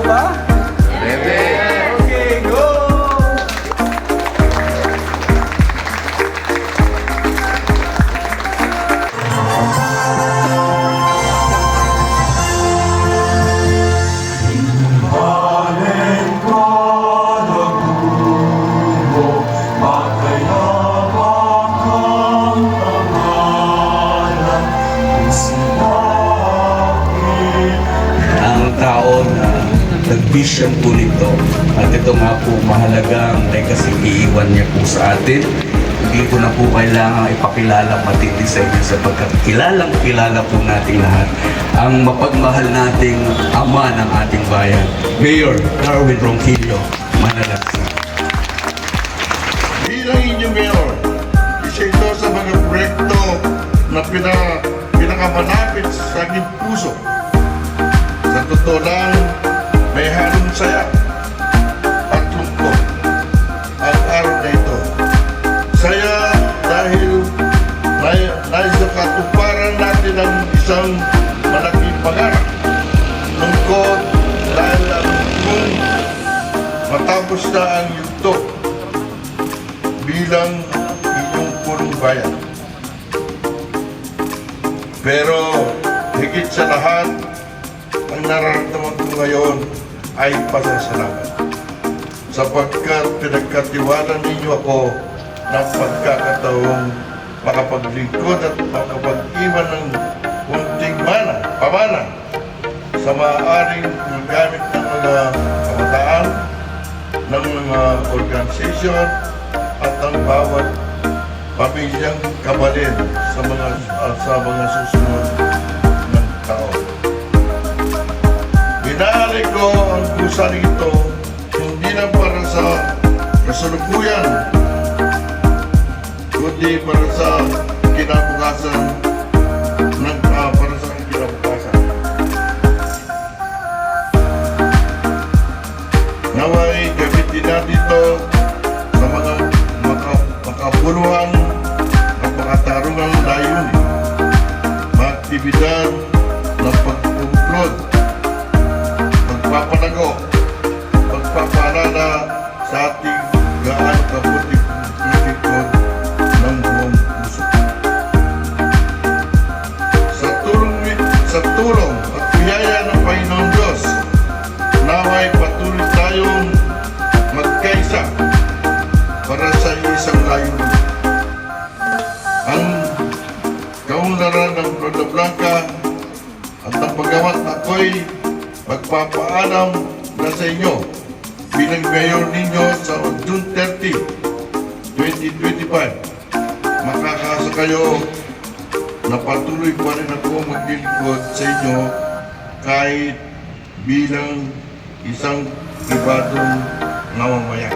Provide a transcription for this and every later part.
po ba? Ready? Okay, go! Ang tao na nag-vision po nito at ito nga po mahalagang legacy iiwan niya po sa atin. Hindi ko na po kailangan ipakilala matindi sa inyo sapagkat kilala po natin lahat ang mapagmahal nating ama ng ating bayan, Mayor Darwin Ronquillo Manalacsi. Bilang inyong mayor, isa ito sa mga proyekto na pinakamalapit sa aking puso. Sa totoo lang, may halong saya at lungkot ang araw na ito. Saya dahil nais katuparan natin ang isang malaking pangarap. Lungkot dahil kung matapos na ang yugto bilang inyong punong bayan. Pero higit sa lahat, ang nararamdaman ko ngayon ay pasasalamat sapagkat pinagkatiwala ninyo ako ng pagkakataong makapaglingkod at makapag-iwan ng kunting pamana sa maaaring gamit ng mga kabataan, ng mga organisasyon at ang bawat pamilyang kabalin sa mga susunod ng taon. Inaari ko ang kusang ito hindi lang para sa kasalukuyan, kundi para sa kinabukasan para sa kinabukasan. Naway gamitin natin ito sa mga makabuluhan at makatarungang layunin, mga aktibidad ng pagkuklod, pagpapalago, pagpapaalala sa ating gaano kabuting ikikod ng buong puso. Sa tulong at biyaya ng Panginoon Diyos, naway patuloy tayong magkaisa para sa isang layunin. Ang kaunlaran ng Florida Blanca at ang paggamat ako'y magpapaalam na sa inyo bilang mayor ninyo sa June 30, 2025. Makakasa kayo na patuloy pa rin ako maglilingkod sa inyo kahit bilang isang pribadong namamayan.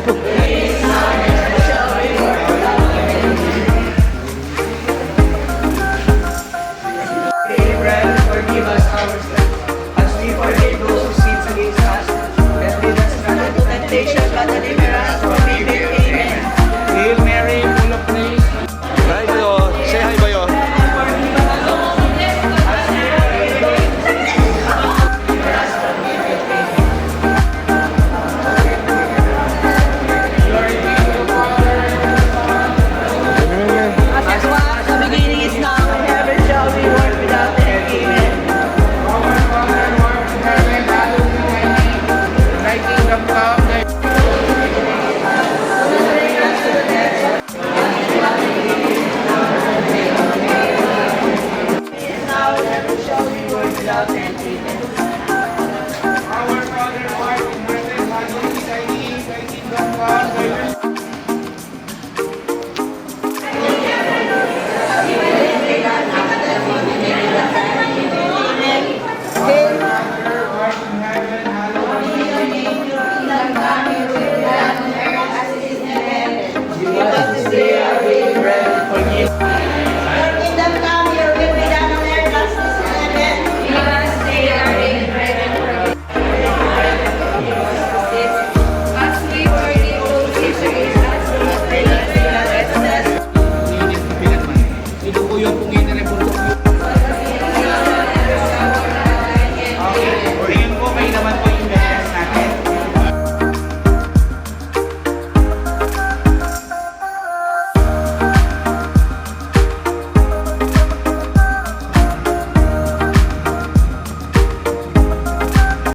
po.